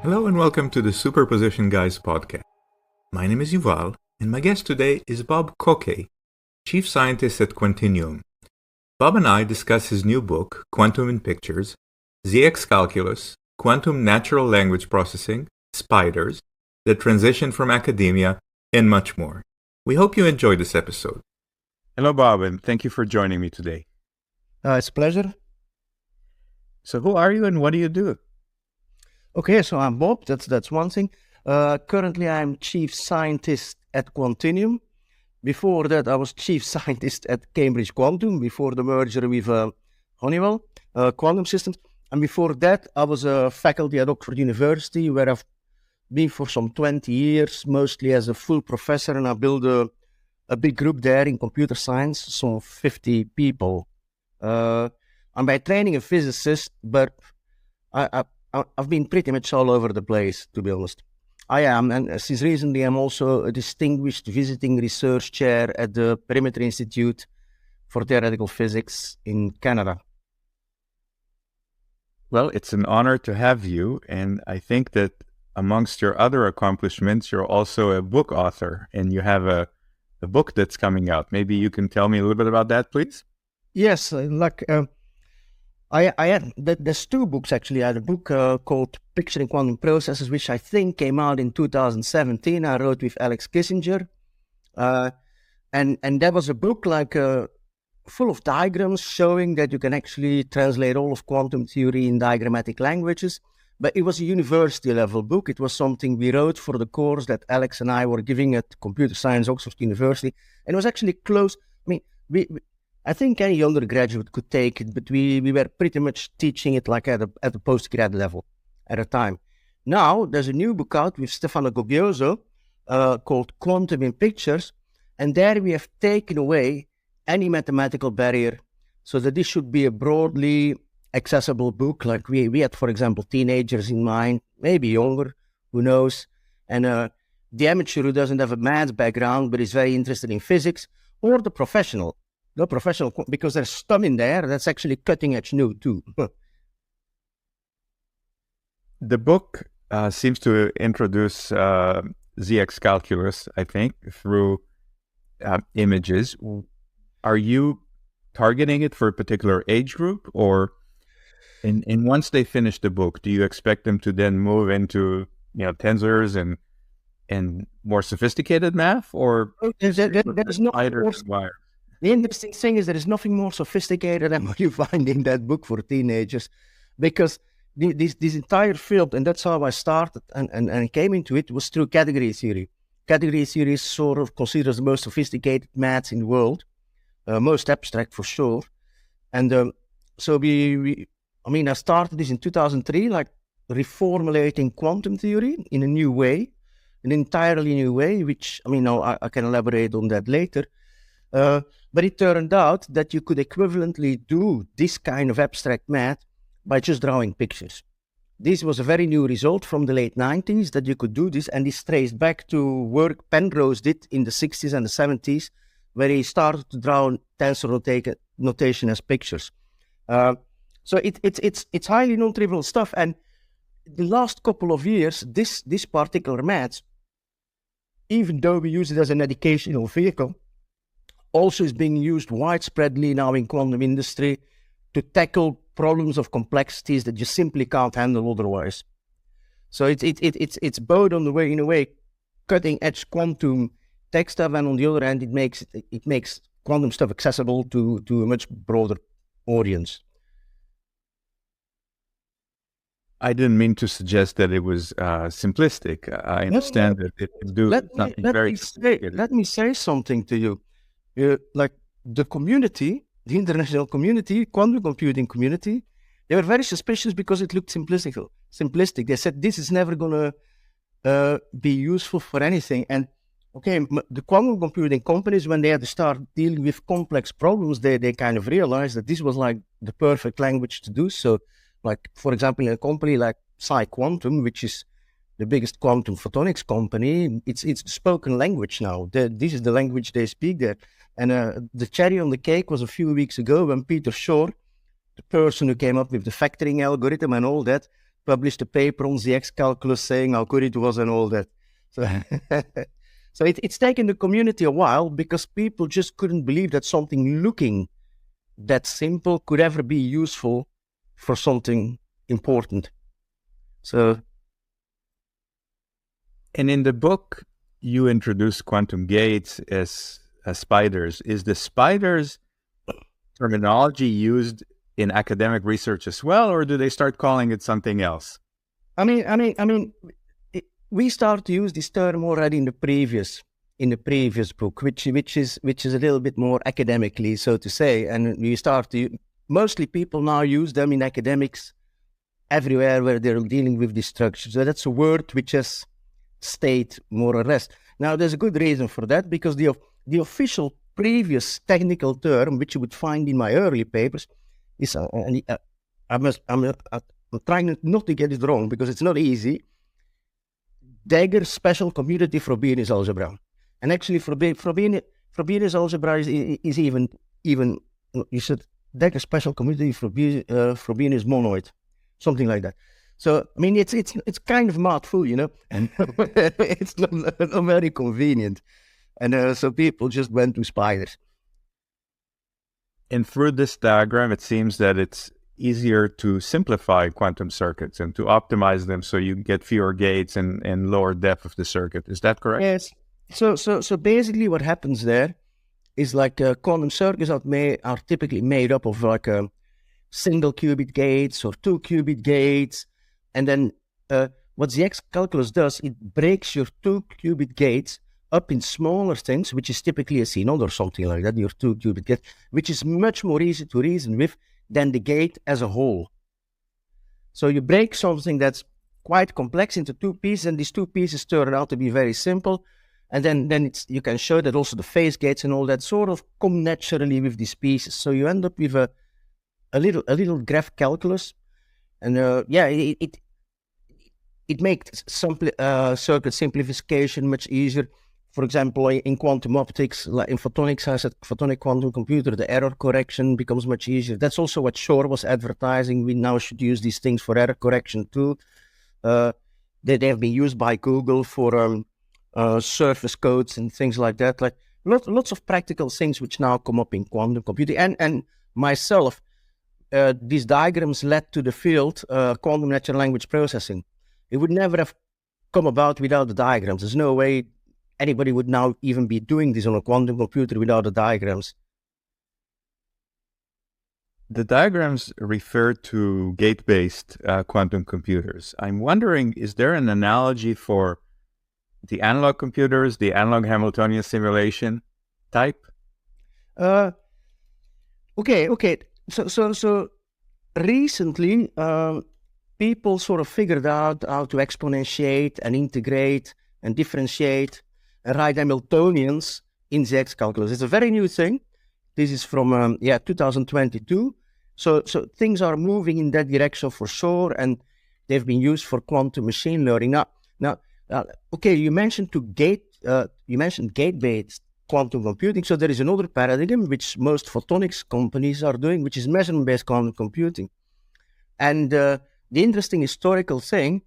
Hello and welcome to the Superposition Guys podcast. My name is Yuval, and my guest today is Bob Coecke, Chief Scientist at Quantinuum. Bob and I discuss his new book, Quantum in Pictures, ZX Calculus, Quantum Natural Language Processing, Spiders, the Transition from Academia, and much more. We hope you enjoy this episode. Hello, Bob, and thank you for joining me today. It's a pleasure. So who are you and what do you do? Okay, so I'm Bob, that's one thing. Currently, I'm Chief Scientist at Quantinuum. Before that, I was Chief Scientist at Cambridge Quantum, before the merger with Honeywell Quantum Systems. And before that, I was a faculty at Oxford University, where I've been for some 20 years, mostly as a full professor, and I built a big group there in computer science, some 50 people. I'm by training a physicist, but I've been pretty much all over the place, to be honest. I am, and since recently I'm also a distinguished visiting research chair at the Perimeter Institute for Theoretical Physics in Canada. Well, it's an honor to have you, and I think that amongst your other accomplishments, you're also a book author, and you have a book that's coming out. Maybe you can tell me a little bit about that, please? Yes, there's two books actually. I had a book called Picturing Quantum Processes, which I think came out in 2017. I wrote with Alex Kissinger. And that was a book full of diagrams showing that you can actually translate all of quantum theory in diagrammatic languages. But it was a university level book. It was something we wrote for the course that Alex and I were giving at Computer Science, Oxford University. And it was actually close. I mean, I think any undergraduate could take it, but we were pretty much teaching it like at a postgrad level at a time. Now, there's a new book out with Stefano Gobbioso called Quantum in Pictures, and there we have taken away any mathematical barrier so that this should be a broadly accessible book. Like we had, for example, teenagers in mind, maybe younger, who knows, and the amateur who doesn't have a math background but is very interested in physics, or the professional. No professional, because there's stuff in there that's actually cutting edge new too. The book seems to introduce ZX Calculus, I think, through images. Are you targeting it for a particular age group, or and once they finish the book, do you expect them to then move into tensors and more sophisticated math, or there's no wire? The interesting thing is there is nothing more sophisticated than what you find in that book for teenagers, because this entire field, and that's how I started and came into it, was through category theory. Category theory is sort of considered the most sophisticated maths in the world, most abstract for sure. And so I started this in 2003, like reformulating quantum theory in a new way, an entirely new way, which, I can elaborate on that later. But it turned out that you could equivalently do this kind of abstract math by just drawing pictures. This was a very new result from the late 90s, that you could do this, and this traced back to work Penrose did in the 60s and the 70s, where he started to draw tensor notation as pictures. So it's highly non-trivial stuff, and the last couple of years, this particular math, even though we use it as an educational vehicle, also is being used widespreadly now in quantum industry to tackle problems of complexities that you simply can't handle otherwise. So it's both on the way, in a way, cutting edge quantum tech stuff, and on the other hand, it makes quantum stuff accessible to a much broader audience. I didn't mean to suggest that it was simplistic. I understand that it can do something very sophisticated. Let me say something to you. Like the community, the international community, quantum computing community, they were very suspicious because it looked simplistic. They said this is never going to be useful for anything. And okay, the quantum computing companies, when they had to start dealing with complex problems, they kind of realized that this was like the perfect language to do so. Like, for example, in a company like PsiQuantum, which is the biggest quantum photonics company, it's spoken language now. This is the language they speak there. And the cherry on the cake was a few weeks ago when Peter Shor, the person who came up with the factoring algorithm and all that, published a paper on the X calculus saying how good it was and all that. So, so it's taken the community a while because people just couldn't believe that something looking that simple could ever be useful for something important. So, and in the book, you introduce quantum gates as spiders. Is the spiders terminology used in academic research as well, or do they start calling it something else? We start to use this term already in the previous book, which is a little bit more academically, so to say, and we start to mostly people now use them in academics everywhere where they're dealing with this structure. So that's a word which has stayed more or less. Now there's a good reason for that, because the official previous technical term, which you would find in my early papers, is I'm trying not to get it wrong because it's not easy. Dagger special commutative Frobenius algebra, and actually Frobenius algebra is even you said Dagger special commutative Frobenius monoid, something like that. So I mean it's kind of mouthful, you know, and it's not very convenient, and so people just went to spiders. And through this diagram, it seems that it's easier to simplify quantum circuits and to optimize them so you get fewer gates and lower depth of the circuit. Is that correct? Yes. So basically what happens there is like quantum circuits are typically made up of like single qubit gates or 2 qubit gates. And then what the X calculus does, it breaks your 2 qubit gates up in smaller things, which is typically a C0 or something like that, your 2 qubit gate, which is much more easy to reason with than the gate as a whole. So you break something that's quite complex into 2 pieces, and these 2 pieces turn out to be very simple. And then you can show that also the phase gates and all that sort of come naturally with these pieces. So you end up with a little graph calculus, and it makes circuit simplification much easier. For example, in quantum optics, like in photonics, as a photonic quantum computer, the error correction becomes much easier. That's also what Shor was advertising. We now should use these things for error correction too. They have been used by Google for surface codes and things like that. Like lots of practical things which now come up in quantum computing. And myself, these diagrams led to the field quantum natural language processing. It would never have come about without the diagrams. There's no way anybody would now even be doing this on a quantum computer without the diagrams. The diagrams refer to gate-based quantum computers. I'm wondering, is there an analogy for the analog computers, the analog Hamiltonian simulation type? Okay. So recently, people sort of figured out how to exponentiate and integrate and differentiate and write Hamiltonians in the X calculus. It's a very new thing. This is from 2022. So things are moving in that direction for sure, and they've been used for quantum machine learning. Now, you mentioned gate-based quantum computing. So there is another paradigm which most photonics companies are doing, which is measurement-based quantum computing. And the interesting historical thing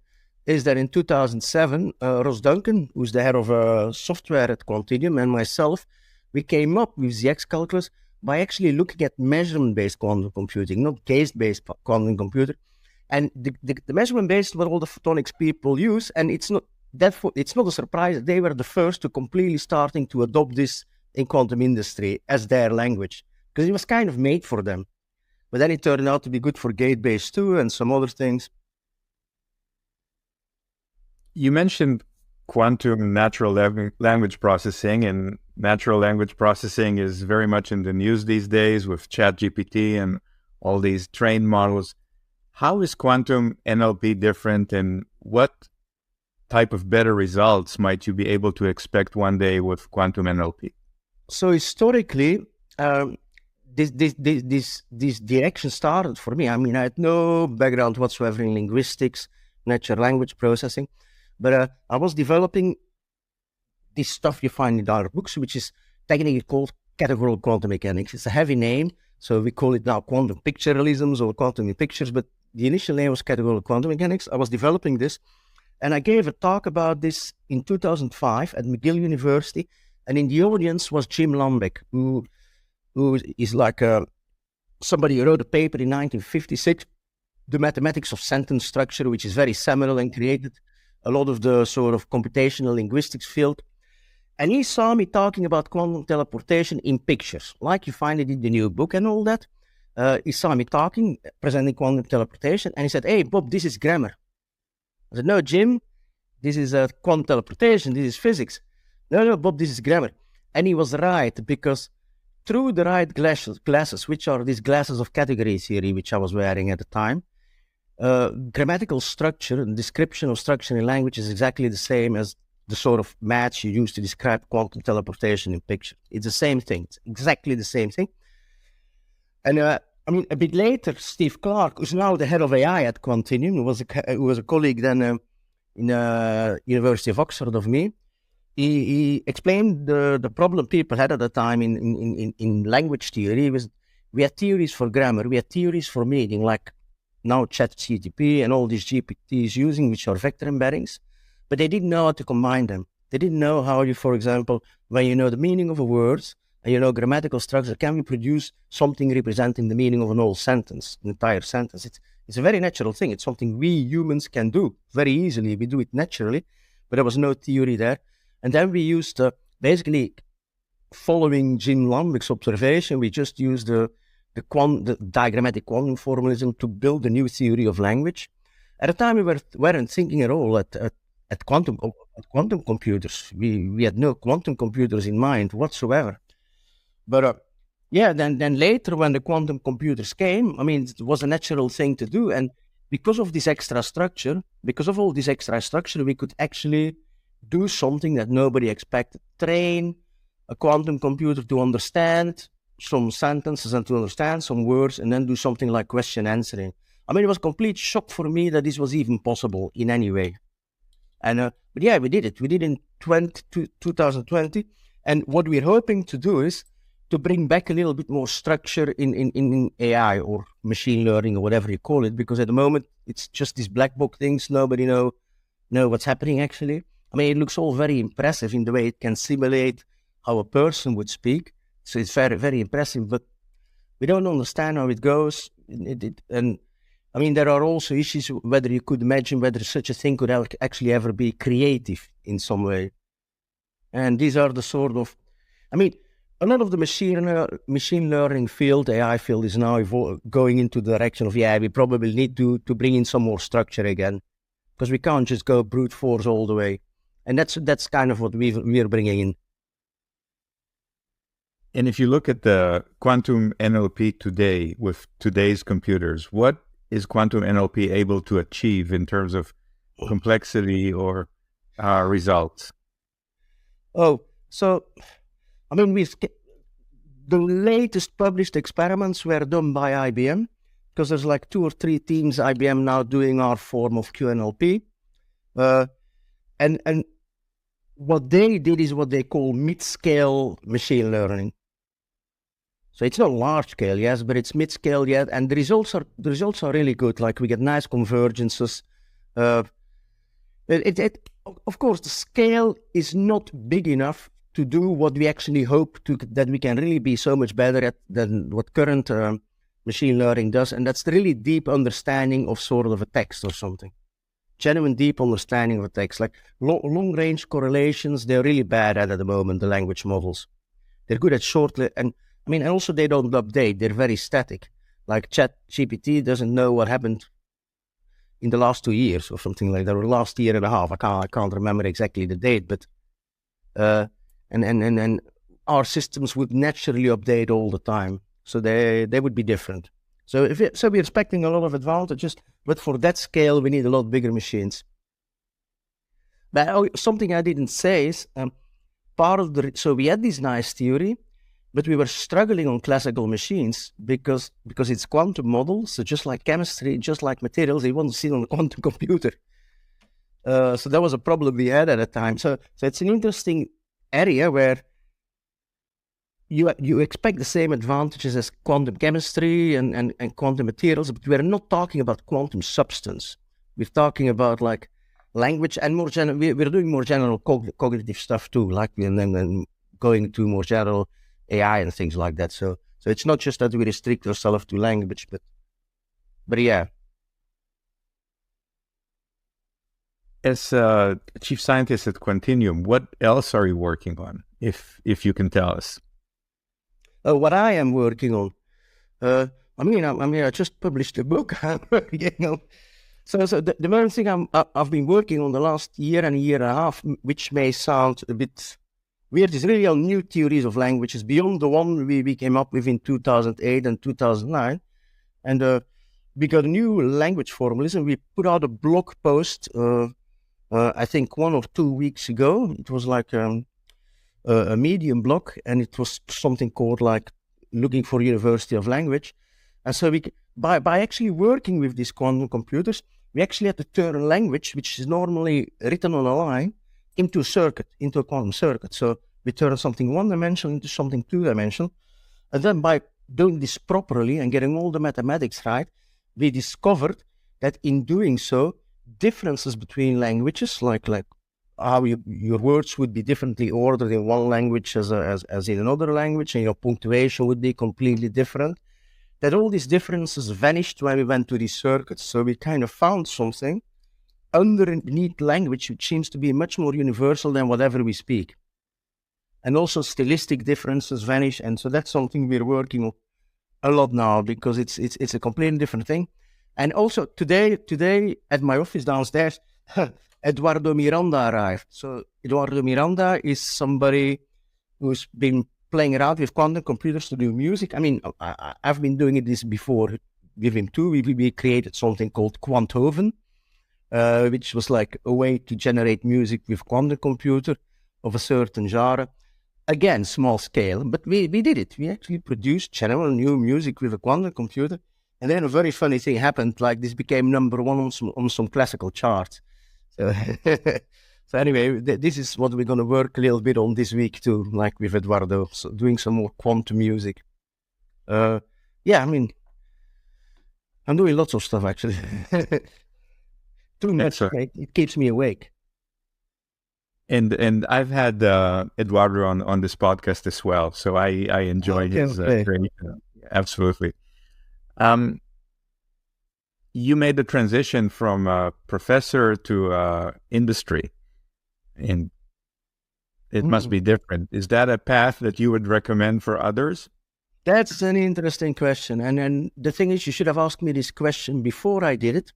is that in 2007, Ross Duncan, who's the head of software at Quantinuum, and myself, we came up with the X calculus by actually looking at measurement-based quantum computing, not gate-based quantum computer. And the measurement-based what all the photonics people use, and it's not a surprise. They were the first to completely starting to adopt this in quantum industry as their language, because it was kind of made for them. But then it turned out to be good for gate-based too, and some other things. You mentioned quantum natural language processing, and natural language processing is very much in the news these days with ChatGPT and all these trained models. How is quantum NLP different, and what type of better results might you be able to expect one day with quantum NLP? So historically, this direction started for me. I mean, I had no background whatsoever in linguistics, natural language processing, but I was developing this stuff you find in our books, which is technically called categorical quantum mechanics. It's a heavy name, so we call it now quantum pictorialisms or quantum in pictures, but the initial name was categorical quantum mechanics. I was developing this, and I gave a talk about this in 2005 at McGill University, and in the audience was Jim Lambeck, who is like somebody who wrote a paper in 1956, The Mathematics of Sentence Structure, which is very seminal and created a lot of the sort of computational linguistics field. And he saw me talking about quantum teleportation in pictures, like you find it in the new book and all that. He saw me talking, presenting quantum teleportation, and he said, "Hey, Bob, this is grammar." I said, "No, Jim, this is quantum teleportation, this is physics." No, Bob, this is grammar. And he was right, because through the right glasses, which are these glasses of category theory, which I was wearing at the time, grammatical structure and description of structure in language is exactly the same as the sort of match you use to describe quantum teleportation in pictures. It's the same thing. It's exactly the same thing. And a bit later, Steve Clark, who's now the head of AI at Quantinuum, who was a colleague then in University of Oxford of me, he explained the problem people had at the time in language theory. We had theories for grammar, we had theories for meaning, like now ChatGPT and all these GPTs using, which are vector embeddings, but they didn't know how to combine them. They didn't know how you, for example, when you know the meaning of a word and you know grammatical structure, can we produce something representing the meaning of an whole sentence, an entire sentence? It's a very natural thing. It's something we humans can do very easily. We do it naturally, but there was no theory there. And then we used, basically, following Jim Lambeck's observation, we just used the diagrammatic quantum formalism to build a new theory of language. At the time, we weren't thinking at all at quantum computers. We had no quantum computers in mind whatsoever. But then later, when the quantum computers came, I mean, it was a natural thing to do. And because of this extra structure, because of all this extra structure, we could actually do something that nobody expected. Train a quantum computer to understand some sentences and to understand some words, and then do something like question answering. I mean, it was a complete shock for me that this was even possible in any way. And but yeah, we did it. We did it in 2020. And what we're hoping to do is to bring back a little bit more structure in AI or machine learning or whatever you call it, because at the moment it's just these black box things. Nobody know what's happening actually. I mean, it looks all very impressive in the way it can simulate how a person would speak. So it's very, very impressive, but we don't understand how it goes. And I mean, there are also issues whether you could imagine whether such a thing could actually ever be creative in some way. And these are the sort of, I mean, a lot of the machine learning field, AI field, is now going into the direction of, we probably need to bring in some more structure again, because we can't just go brute force all the way. And that's kind of what we're bringing in. And if you look at the quantum NLP today with today's computers, what is quantum NLP able to achieve in terms of complexity or results? Oh, so, I mean, the latest published experiments were done by IBM, because there's like 2 or 3 teams IBM now doing our form of QNLP. And what they did is what they call mid-scale machine learning. So it's not large scale, yes, but it's mid-scale yet, and the results are really good. Like, we get nice convergences. Of course, the scale is not big enough to do what we actually hope that we can really be so much better at than what current machine learning does, and that's the really deep understanding of sort of a text or something. Genuine deep understanding of a text. Like long-range correlations, they're really bad at the moment, the language models. They're good at and also they don't update, they're very static. Like ChatGPT doesn't know what happened in the last 2 years or something like that, or last year and a half. I can't remember exactly the date, but and our systems would naturally update all the time, so they would be different. So we're expecting a lot of advantages, but for that scale we need a lot bigger machines. But something I didn't say is so we had this nice theory, but we were struggling on classical machines because it's quantum models. So just like chemistry, just like materials, they want to sit on a quantum computer. So that was a problem we had at the time. So it's an interesting area where you expect the same advantages as quantum chemistry and quantum materials, but we're not talking about quantum substance. We're talking about like language and more general. We're doing more general cognitive stuff too, like and then going to more general AI and things like that. So it's not just that we restrict ourselves to language, but yeah. As chief scientist at Quantinuum, what else are you working on, if you can tell us? What I am working on, I just published a book. So the main thing I've been working on the last year and a half, which may sound a bit weird, is really on new theories of languages beyond the one we came up with in 2008 and 2009. And we got a new language formalism. We put out a blog post, I think 1 or 2 weeks ago. It was like a Medium blog, and it was something called like Looking for University of Language. And so by actually working with these quantum computers, we actually had to turn a language, which is normally written on a line, into a circuit, into a quantum circuit. So we turn something one-dimensional into something two-dimensional. And then by doing this properly and getting all the mathematics right, we discovered that in doing so, differences between languages, like how your words would be differently ordered in one language as in another language, and your punctuation would be completely different, that all these differences vanished when we went to these circuits. So we kind of found something underneath language which seems to be much more universal than whatever we speak. And also stylistic differences vanish, and so that's something we're working on a lot now, because it's a completely different thing. And also today at my office downstairs, Eduardo Miranda arrived. So Eduardo Miranda is somebody who's been playing around with quantum computers to do music. I mean, I've been doing this before with him too. We created something called Quantinuum, which was like a way to generate music with quantum computer of a certain genre. Again, small scale, but we did it. We actually produced general new music with a quantum computer. And then a very funny thing happened, like this became number one on some classical charts. So, so anyway, this is what we're going to work a little bit on this week too, like with Eduardo, so doing some more quantum music. Yeah, I mean, I'm doing lots of stuff actually. Too much, it keeps me awake. And I've had Eduardo on this podcast as well, so I enjoy his training. Absolutely. You made the transition from professor to industry, and it must be different. Is that a path that you would recommend for others? That's an interesting question. And the thing is, you should have asked me this question before I did it,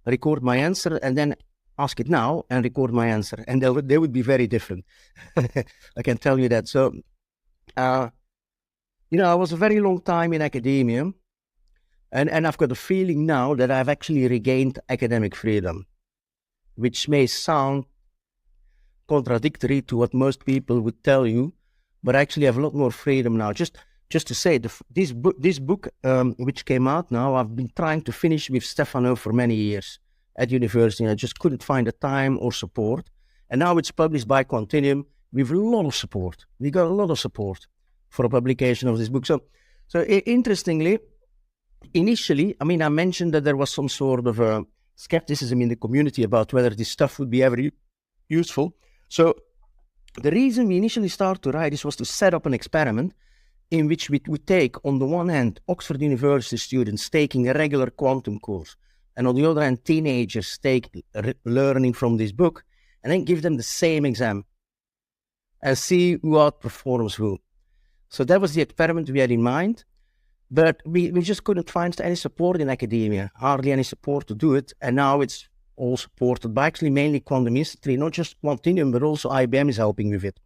record my answer, and then ask it now and record my answer. And they would be very different. I can tell you that. So, I was a very long time in academia. And I've got a feeling now that I've actually regained academic freedom, which may sound contradictory to what most people would tell you, but I actually have a lot more freedom now. Just to say, this book, which came out now, I've been trying to finish with Stefano for many years at university. I just couldn't find the time or support. And now it's published by Quantinuum with a lot of support. We got a lot of support for a publication of this book. So interestingly, initially, I mean, I mentioned that there was some sort of skepticism in the community about whether this stuff would be ever useful. So the reason we initially started to write this was to set up an experiment in which we would take, on the one hand, Oxford University students taking a regular quantum course, and on the other hand, teenagers learning from this book, and then give them the same exam and see who outperforms who. So that was the experiment we had in mind. But we just couldn't find any support in academia, hardly any support to do it. And now it's all supported by actually mainly quantum industry, not just Quantinuum, but also IBM is helping with it.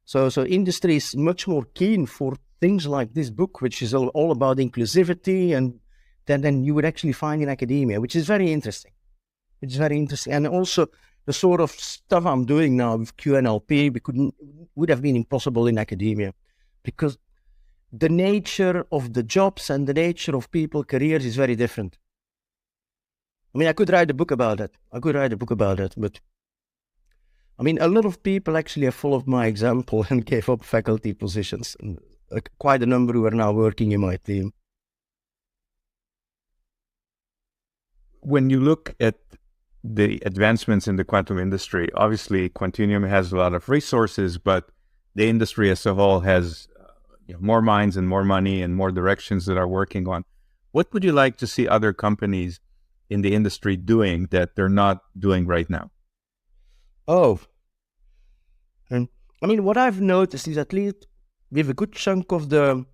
So industry is much more keen for things like this book, which is all about inclusivity, and than you would actually find in academia, which is very interesting. It's very interesting. And also the sort of stuff I'm doing now with QNLP, would have been impossible in academia, because the nature of the jobs and the nature of people's careers is very different. I mean, I could write a book about it. But I mean, a lot of people actually have followed my example and gave up faculty positions. And, quite a number who are now working in my team. When you look at the advancements in the quantum industry, obviously Quantinuum has a lot of resources, but the industry as a whole has more minds and more money and more directions that are working on. What would you like to see other companies in the industry doing that they're not doing right now? Oh, and I mean, what I've noticed is at least with a good chunk of the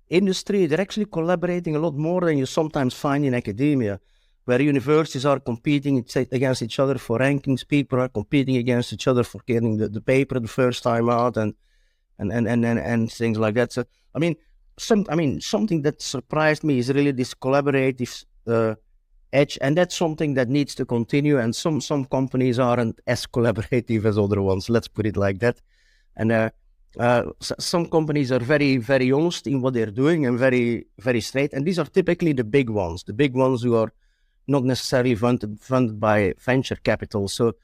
industry, they're actually collaborating a lot more than you sometimes find in academia, where universities are competing against each other for rankings. People are competing against each other for getting the paper the first time out and things like that. So, I mean, something that surprised me is really this collaborative edge, and that's something that needs to continue. And some companies aren't as collaborative as other ones. Let's put it like that. And some companies are very, very honest in what they're doing and very, very straight. And these are typically the big ones who are not necessarily funded by venture capital. So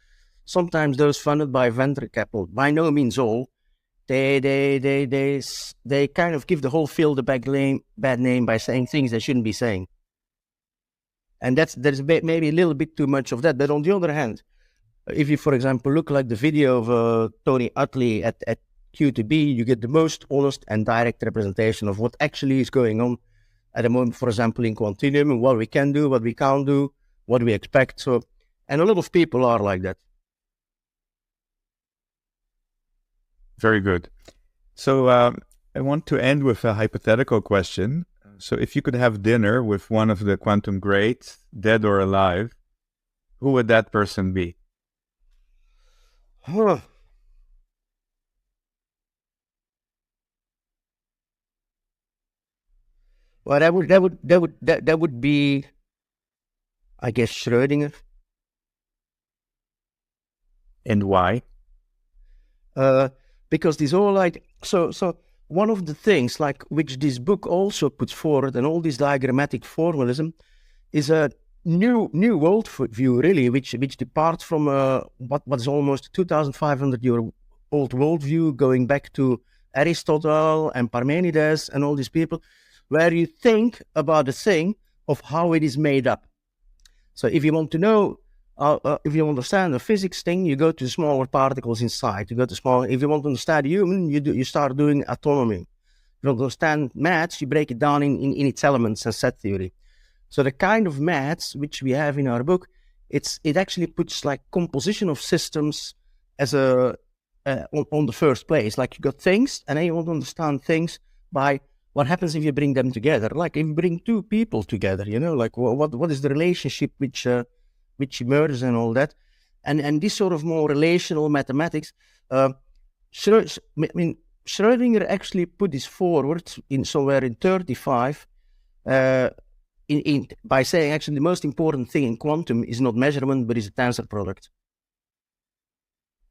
sometimes those funded by venture capital, by no means all, they kind of give the whole field a bad name by saying things they shouldn't be saying. And there's maybe a little bit too much of that. But on the other hand, if you, for example, look like the video of Tony Utley at Q2B, you get the most honest and direct representation of what actually is going on at the moment, for example, in Quantinuum, and what we can do, what we can't do, what we expect. So, and a lot of people are like that. Very good. So I want to end with a hypothetical question. So if you could have dinner with one of the quantum greats, dead or alive, who would that person be? Huh. Well, that would be, I guess, Schrödinger. And why? Because these all like so one of the things like which this book also puts forward, and all this diagrammatic formalism, is a new world view, really, which departs from what is almost 2,500-year old worldview, going back to Aristotle and Parmenides and all these people, where you think about the thing of how it is made up. So if you want to know, if you understand the physics thing, you go to smaller particles inside. You go to small. If you want to understand human, you start doing autonomy. If you want to understand maths, you break it down in its elements and set theory. So the kind of maths which we have in our book, it actually puts like composition of systems as on the first place. Like you got things, and then you want to understand things by what happens if you bring them together. Like if you bring two people together, like what is the relationship which emerges and all that, and this sort of more relational mathematics. Schrödinger actually put this forward in somewhere in 35. By saying actually the most important thing in quantum is not measurement, but is a tensor product.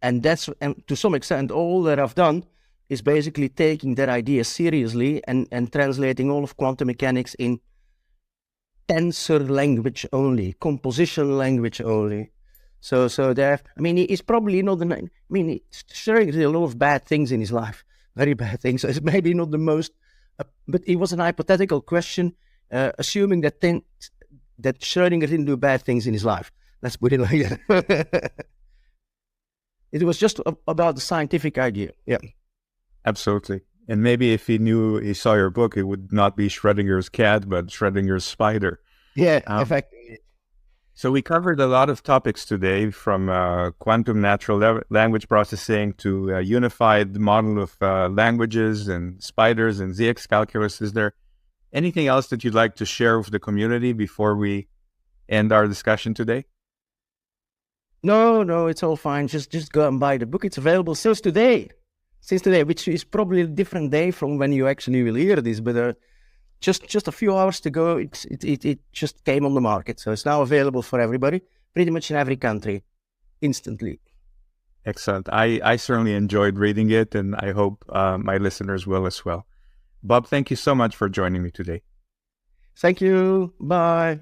And that's, and to some extent, all that I've done is basically taking that idea seriously and translating all of quantum mechanics in tensor language only, composition language only. So there, he's probably not Schrödinger did a lot of bad things in his life, very bad things. So it's maybe not the most, but it was an hypothetical question. Assuming that Schrödinger didn't do bad things in his life. Let's put it like that. It was just about the scientific idea. Yeah. Absolutely. And maybe if he saw your book, it would not be Schrödinger's cat, but Schrödinger's spider. Yeah, effectively. So we covered a lot of topics today, from quantum natural language processing to a unified model of languages and spiders and ZX calculus. Is there anything else that you'd like to share with the community before we end our discussion today? No, it's all fine. Just go and buy the book. It's available since today, which is probably a different day from when you actually will hear this. But just a few hours to go, it just came on the market. So it's now available for everybody, pretty much in every country, instantly. Excellent. I certainly enjoyed reading it, and I hope my listeners will as well. Bob, thank you so much for joining me today. Thank you. Bye.